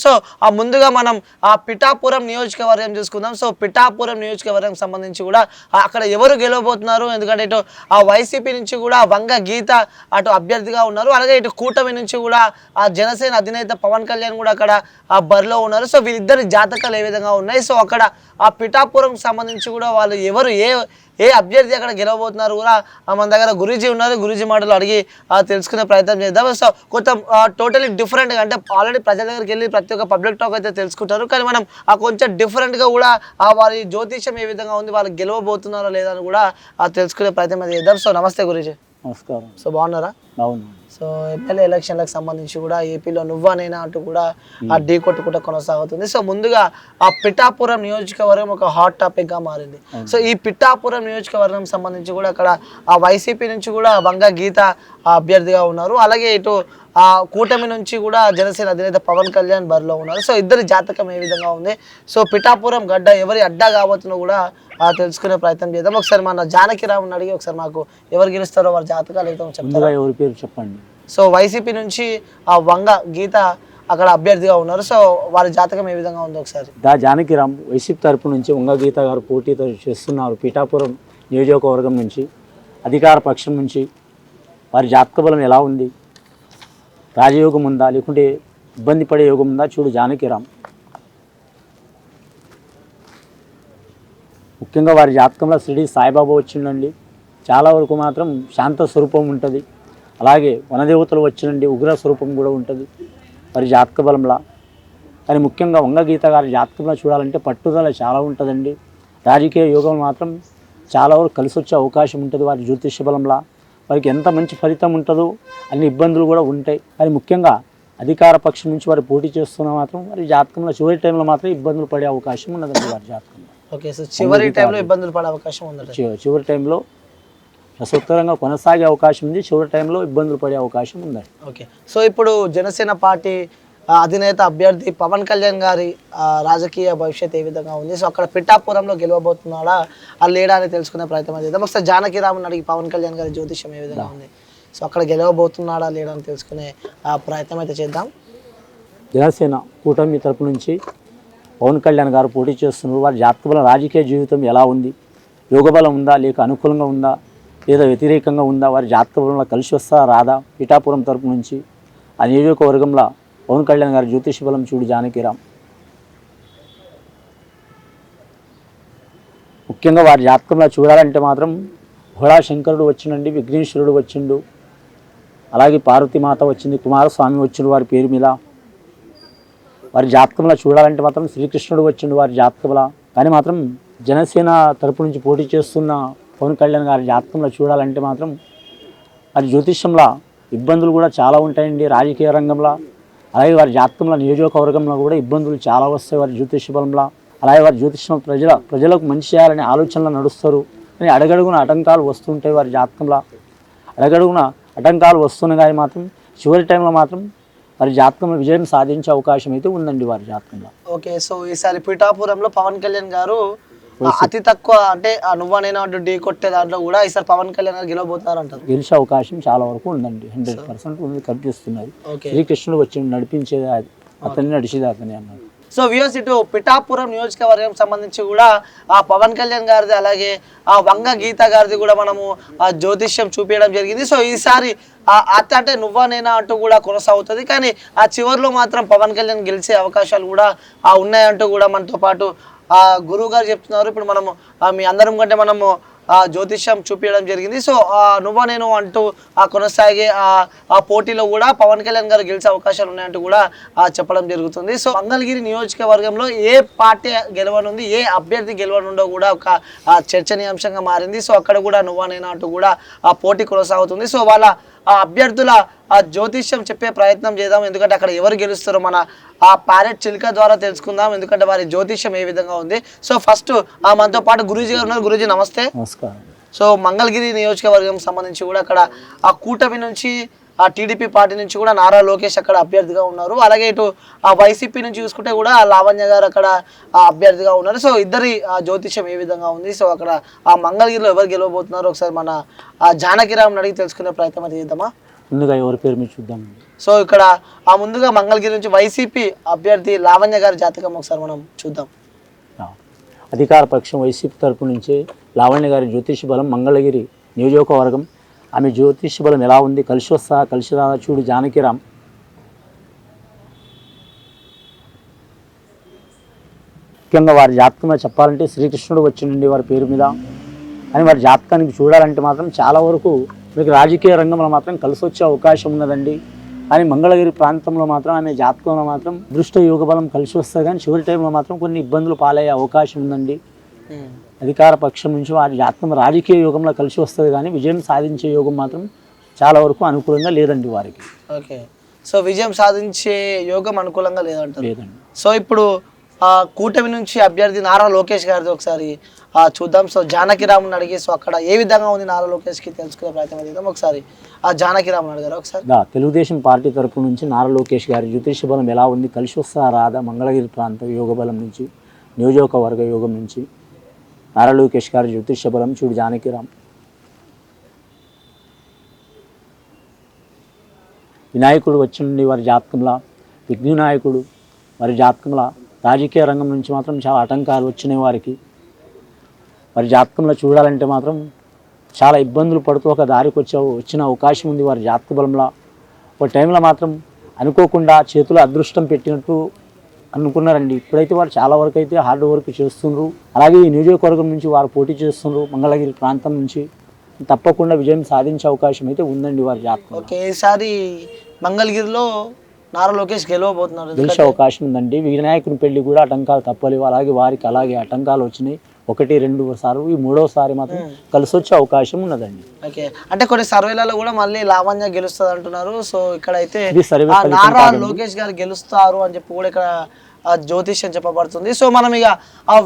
So ముందుగా మనం పిఠాపురం నియోజకవర్గం చూసుకుందాం. సో పిఠాపురం నియోజకవర్గం సంబంధించి కూడా అక్కడ ఎవరు గెలవబోతున్నారు, ఎందుకంటే ఇటు వైసీపీ నుంచి కూడా వంగ గీత అటు అభ్యర్థిగా ఉన్నారు, అలాగే ఇటు కూటమి నుంచి కూడా జనసేన అధినేత పవన్ కళ్యాణ్ కూడా అక్కడ బరిలో ఉన్నారు. సో వీరిద్దరి జాతకాలు ఏ విధంగా ఉన్నాయి, సో అక్కడ పిఠాపురం సంబంధించి కూడా వాళ్ళు ఎవరు ఏ అభ్యర్థి అక్కడ గెలవబోతున్నారు కూడా మన దగ్గర గురూజీ ఉన్నారు. గురూజీ మాటలు అడిగి తెలుసుకునే ప్రయత్నం చేద్దాం. సో కొంత టోటలీ డిఫరెంట్గా, అంటే ఆల్రెడీ ప్రజల దగ్గరికి వెళ్ళి ప్రతి ఒక్క పబ్లిక్ టాక్ అయితే తెలుసుకుంటారు, కానీ మనం కొంచెం డిఫరెంట్గా కూడా వారి జ్యోతిష్యం ఏ విధంగా ఉంది, వాళ్ళు గెలవబోతున్నారా లేదా అని కూడా తెలుసుకునే ప్రయత్నం చేద్దాం. సో నమస్తే గురూజీ. నమస్కారం. సో బాగున్నారా? అవును. సో ఎమ్మెల్యే ఎలక్షన్లకు సంబంధించి కూడా ఏపీలో నువ్వానైనా అంటూ కూడా ఢీ కొట్టుకుంటూ కొనసాగుతుంది. సో ముందుగా పిఠాపురం నియోజకవర్గం ఒక హాట్ టాపిక్ గా మారింది. సో ఈ పిఠాపురం నియోజకవర్గం సంబంధించి కూడా అక్కడ వైసీపీ నుంచి కూడా వంగ గీత అభ్యర్థిగా ఉన్నారు, అలాగే ఇటు కూటమి నుంచి కూడా జనసేన అధినేత పవన్ కళ్యాణ్ బరిలో ఉన్నారు. సో ఇద్దరి జాతకం ఏ విధంగా ఉంది, సో పిఠాపురం గడ్డ ఎవరి అడ్డా కాబోతుందో కూడా తెలుసుకునే ప్రయత్నం చేద్దాం. ఒకసారి మన జానకిరామ్ని అడిగి ఒకసారి మాకు ఎవరు గెలుస్తారో వారి జాతకాలు అయితే చెప్తారా? ఎవరి పేరు చెప్పండి. సో వైసీపీ నుంచి వంగ గీత అక్కడ అభ్యర్థిగా ఉన్నారు, సో వారి జాతకం ఏ విధంగా ఉందో ఒకసారి. జానకిరామ్ వైసీపీ తరపు నుంచి వంగ గీత గారు పోటీ చేస్తున్నారు. పిఠాపురం నియోజకవర్గం నుంచి అధికార పక్షం నుంచి వారి జాతక బలం ఎలా ఉంది, రాజయోగం ఉందా లేకుంటే ఇబ్బంది పడే యోగం ఉందా చూడు జానకిరామ్. ముఖ్యంగా వారి జాతకంలో షిరిడి సాయిబాబా వచ్చిండండి. చాలా వరకు మాత్రం శాంత స్వరూపం ఉంటుంది, అలాగే వనదేవతలు వచ్చినండి ఉగ్ర స్వరూపం కూడా ఉంటుంది వారి జాతక బలంలా. కానీ ముఖ్యంగా వంగ గీత గారి జాతకంలో చూడాలంటే పట్టుదల చాలా ఉంటుందండి. రాజకీయ యోగం మాత్రం చాలా వరకు కలిసి వచ్చే అవకాశం ఉంటుంది వారి జ్యోతిష్య బలంలా. వారికి ఎంత మంచి ఫలితం ఉంటుందో అన్ని ఇబ్బందులు కూడా ఉంటాయి. కానీ ముఖ్యంగా అధికార పక్షం నుంచి వారు పోటీ చేస్తున్న మాత్రం వారి జాతకంలో చివరి టైంలో మాత్రం ఇబ్బందులు పడే అవకాశం ఉన్నదండి వారి జాతకంలో. ఓకే, సో చివరి టైంలో ఇబ్బందులు పడే అవకాశం ఉంది. చివరి టైంలో రసోత్తరంగా కొనసాగే అవకాశం ఉంది, చివరి టైంలో ఇబ్బందులు పడే అవకాశం ఉందండి. ఓకే, సో ఇప్పుడు జనసేన పార్టీ అధినేత అభ్యర్థి పవన్ కళ్యాణ్ గారి రాజకీయ భవిష్యత్ ఏ విధంగా ఉంది, సో అక్కడ పిఠాపురంలో గెలవబోతున్నాడా లేడా అని తెలుసుకునే ప్రయత్నం చేద్దాం. ఒకసారి జానకిరామ్ని అడిగి పవన్ కళ్యాణ్ గారి జ్యోతిష్యం ఏ విధంగా ఉంది, సో అక్కడ గెలవబోతున్నాడా లేడా అని తెలుసుకునే ప్రయత్నం అయితే చేద్దాం. జనసేన కూటమి తరపు నుంచి పవన్ కళ్యాణ్ గారు పోటీ చేస్తున్నారు. వారి జాతక బలం రాజకీయ జీవితం ఎలా ఉంది, యోగబలం ఉందా లేక అనుకూలంగా ఉందా లేదా వ్యతిరేకంగా ఉందా, వారి జాతక బలంలో కలిసి వస్తా రాదా. పిఠాపురం తరపు నుంచి ఆ నియోజకవర్గంలో పవన్ కళ్యాణ్ గారి జ్యోతిష బలం చూడు జానకిరామ్. ముఖ్యంగా వారి జాతకంలో చూడాలంటే మాత్రం భోళాశంకరుడు వచ్చిండండి, విఘ్నేశ్వరుడు వచ్చిండు, అలాగే పార్వతీమాత వచ్చింది, కుమారస్వామి వచ్చిండు వారి పేరు మీద. వారి జాతకంలో చూడాలంటే మాత్రం శ్రీకృష్ణుడు వచ్చిండు వారి జాతకంలో. కానీ మాత్రం జనసేన తరపు నుంచి పోటీ చేస్తున్న పవన్ కళ్యాణ్ గారి జాతకంలో చూడాలంటే మాత్రం వారి జ్యోతిష్యంలో ఇబ్బందులు కూడా చాలా ఉంటాయండి రాజకీయ రంగంలో. అలాగే వారి జాతకంలో నియోజకవర్గంలో కూడా ఇబ్బందులు చాలా వస్తాయి వారి జ్యోతిష బలంలో. అలాగే వారి జ్యోతిష్యం ప్రజలకు మంచి చేయాలనే ఆలోచనలు నడుస్తారు, కానీ అడగడుగున ఆటంకాలు వస్తుంటాయి వారి జాతకంలో. అడగడుగున ఆటంకాలు వస్తున్నాయి కానీ మాత్రం చివరి టైంలో మాత్రం వారి జాతకంలో విజయం సాధించే అవకాశం అయితే ఉందండి వారి జాతకంలో. ఓకే, సో ఈసారి పిఠాపురంలో పవన్ కళ్యాణ్ గారు అతి తక్కువ, అంటే నువ్వనైనా ఢీ కొట్టే దాంట్లో కూడా ఈసారి పవన్ కళ్యాణ్ గారు గెలవబోతున్నారు అంటారు. గెలిచే అవకాశం చాలా వరకు ఉందండి, 100% ఉంది, కనిపిస్తున్నది. శ్రీకృష్ణుడు వచ్చి నడిపించేది అతన్ని నడిచేది అతని అన్నారు. సో వ్యూస్, ఇటు పిఠాపురం నియోజకవర్గం సంబంధించి కూడా పవన్ కళ్యాణ్ గారిది అలాగే వంగ గీత గారిది కూడా మనము జ్యోతిష్యం చూపించడం జరిగింది. సో ఈసారి అంటే నువ్వనేనా అంటూ కూడా కొనసాగుతుంది, కానీ చివరిలో మాత్రం పవన్ కళ్యాణ్ గెలిచే అవకాశాలు కూడా ఉన్నాయంటూ కూడా మనతో పాటు గురువు గారు చెప్తున్నారు. ఇప్పుడు మనము మీ అందరం కంటే మనము జ్యోతిష్యం చూపించడం జరిగింది. సో నువ్వనేను అంటూ కొనసాగే ఆ పోటీలో కూడా పవన్ కళ్యాణ్ గారు గెలిచే అవకాశాలు ఉన్నాయంటూ కూడా చెప్పడం జరుగుతుంది. సో మంగళగిరి నియోజకవర్గంలో ఏ పార్టీ గెలవనుంది, ఏ అభ్యర్థి గెలవనుండో కూడా ఒక చర్చనీయాంశంగా మారింది. సో అక్కడ కూడా నువ్వనేనా అంటూ కూడా పోటీ కొనసాగుతుంది. సో వాళ్ళ అభ్యర్థుల జ్యోతిష్యం చెప్పే ప్రయత్నం చేద్దాం, ఎందుకంటే అక్కడ ఎవరు గెలుస్తారో మన ప్యారెట్ చిలుక ద్వారా తెలుసుకుందాం, ఎందుకంటే వారి జ్యోతిష్యం ఏ విధంగా ఉంది. సో ఫస్ట్ మనతో పాటు గురూజీ గారు ఉన్నారు. గురూజీ నమస్తే. నమస్కారం. సో మంగళగిరి నియోజకవర్గం సంబంధించి కూడా అక్కడ కూటమి నుంచి టీడీపీ పార్టీ నుంచి కూడా నారా లోకేష్ అక్కడ అభ్యర్థిగా ఉన్నారు, అలాగే ఇటు వైసీపీ నుంచి చూసుకుంటే కూడా లావణ్య గారు అక్కడ అభ్యర్థిగా ఉన్నారు. సో ఇద్దరి జ్యోతిష్యం ఏ విధంగా ఉంది, సో అక్కడ మంగళగిరిలో ఎవరు గెలవబోతున్నారు ఒకసారి మన జానకిరామ్ని అడిగి తెలుసుకునే ప్రయత్నం అయితే చేద్దామా. ముందుగా ఎవరి పేరు మీద చూద్దాం. సో ఇక్కడ ఆ ముందుగా మంగళగిరి నుంచి వైసీపీ అభ్యర్థి లావణ్య గారి జాతకం ఒకసారి మనం చూద్దాం. అధికార పక్షం వైసీపీ తరపు నుంచి లావణ్య గారి జ్యోతిష బలం మంగళగిరి నియోజకవర్గం. ఆమె జ్యోతిష బలం ఎలా ఉంది, కలిసి వస్తా కలిసి రాదా చూడు జానకిరామ్. ముఖ్యంగా వారి జాతకంలో చెప్పాలంటే శ్రీకృష్ణుడు వచ్చిండండి వారి పేరు మీద అని వారి జాతకానికి చూడాలంటే మాత్రం చాలా వరకు మీకు రాజకీయ రంగంలో మాత్రం కలిసి వచ్చే అవకాశం ఉన్నదండి. కానీ మంగళగిరి ప్రాంతంలో మాత్రం ఆమె జాతకంలో మాత్రం దృష్ట యోగ బలం కలిసి వస్తుంది, కానీ చివరి టైంలో మాత్రం కొన్ని ఇబ్బందులు పాలయ్యే అవకాశం ఉందండి. అధికార పక్షం నుంచి వారి జాతకం రాజకీయ యోగంలో కలిసి వస్తుంది, కానీ విజయం సాధించే యోగం మాత్రం చాలా వరకు అనుకూలంగా లేదండి వారికి. ఓకే, సో విజయం సాధించే యోగం అనుకూలంగా లేదంటారు. లేదండి. సో ఇప్పుడు కూటమి నుంచి అభ్యర్థి నారా లోకేష్ గారిది ఒకసారి చూద్దాం. సో జానకిరాముని అడిగి సో అక్కడ ఏ విధంగా ఉంది నారా లోకేష్కి తెలుసుకునే ప్రయత్నం చేద్దాం. ఒకసారి ఆ జానకిరాముని అడిగారు ఒకసారి. తెలుగుదేశం పార్టీ తరపు నుంచి నారా లోకేష్ గారి జ్యోతిష బలం ఎలా ఉంది, కలిసి వస్తా రాదా మంగళగిరి ప్రాంత యోగ బలం నుంచి నియోజకవర్గ యోగం నుంచి నారా లోకేష్ గారి జ్యోతిష బలం చూడు జానకిరామ్. వినాయకుడు వచ్చిండి వారి జాతకంలో, విఘ్న వినాయకుడు వారి జాతకంలో. రాజకీయ రంగం నుంచి మాత్రం చాలా ఆటంకాలు వచ్చినాయి వారికి. వారి జాతకంలో చూడాలంటే మాత్రం చాలా ఇబ్బందులు పడుతూ ఒక దారికి వచ్చిన అవకాశం ఉంది వారి జాతక బలంలో. ఒక టైంలో మాత్రం అనుకోకుండా చేతులు అదృష్టం పెట్టినట్టు అనుకున్నారండి. ఇప్పుడైతే వారు చాలా వరకు అయితే హార్డ్ వర్క్ చేస్తున్నారు. అలాగే ఈ నియోజకవర్గం నుంచి వారు పోటీ చేస్తున్నారు మంగళగిరి ప్రాంతం నుంచి. తప్పకుండా విజయం సాధించే అవకాశం అయితే ఉందండి వారి జాతకం. ఓకే, ఈసారి మంగళగిరిలో నారా లోకేష్ గెలవబోతున్నారు, గెలిచే అవకాశం ఉందండి. వినాయకుని పెళ్లి కూడా ఆటంకాలు తప్పలేవు, అలాగే వారికి అలాగే ఆటంకాలు వచ్చినాయి. 1-2 సార్లు, ఈ 3వ సారి మాత్రం కలిసి వచ్చే అవకాశం ఉన్నదండి. ఓకే, అంటే కొన్ని సర్వేలలో కూడా మళ్ళీ లావణ్య గెలుస్తుంది అంటున్నారు. సో ఇక్కడ అయితే సర్వే నారా లోకేష్ గారు గెలుస్తారు అని చెప్పి కూడా ఇక్కడ జ్యోతిష్యం చెప్పబడుతుంది. సో మనం ఇక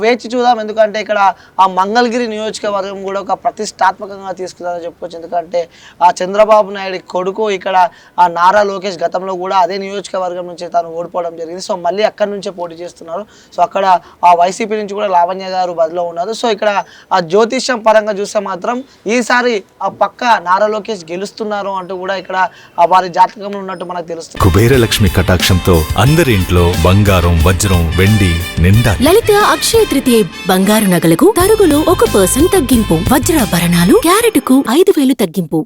వేచి చూద్దాం, ఎందుకంటే ఇక్కడ ఆ మంగళగిరి నియోజకవర్గం కూడా ఒక ప్రతిష్టాత్మకంగా తీసుకుందని చెప్పుకోవచ్చు. ఎందుకంటే ఆ చంద్రబాబు నాయుడు కొడుకు ఇక్కడ ఆ నారా లోకేష్ గతంలో కూడా అదే నియోజకవర్గం నుంచి తాను ఓడిపోవడం జరిగింది. సో మళ్ళీ అక్కడి నుంచే పోటీ చేస్తున్నారు. సో అక్కడ ఆ వైసీపీ నుంచి కూడా లావణ్య గారు బదిలో ఉన్నారు. సో ఇక్కడ ఆ జ్యోతిష్యం పరంగా చూస్తే మాత్రం ఈసారి ఆ పక్క నారా లోకేష్ గెలుస్తున్నారు అంటూ కూడా ఇక్కడ వారి జాతకంలో ఉన్నట్టు మనకు తెలుస్తుంది. కుబేర లక్ష్మి కటాక్షంతో అందరి ఇంట్లో బంగారం, వజ్రం, వెండి నిండా. లలిత అక్షయ తృతీయ బంగారు నగలకు తరుగులో 1% తగ్గింపు. వజ్రాభరణాలు క్యారెట్ కు 5,000 తగ్గింపు.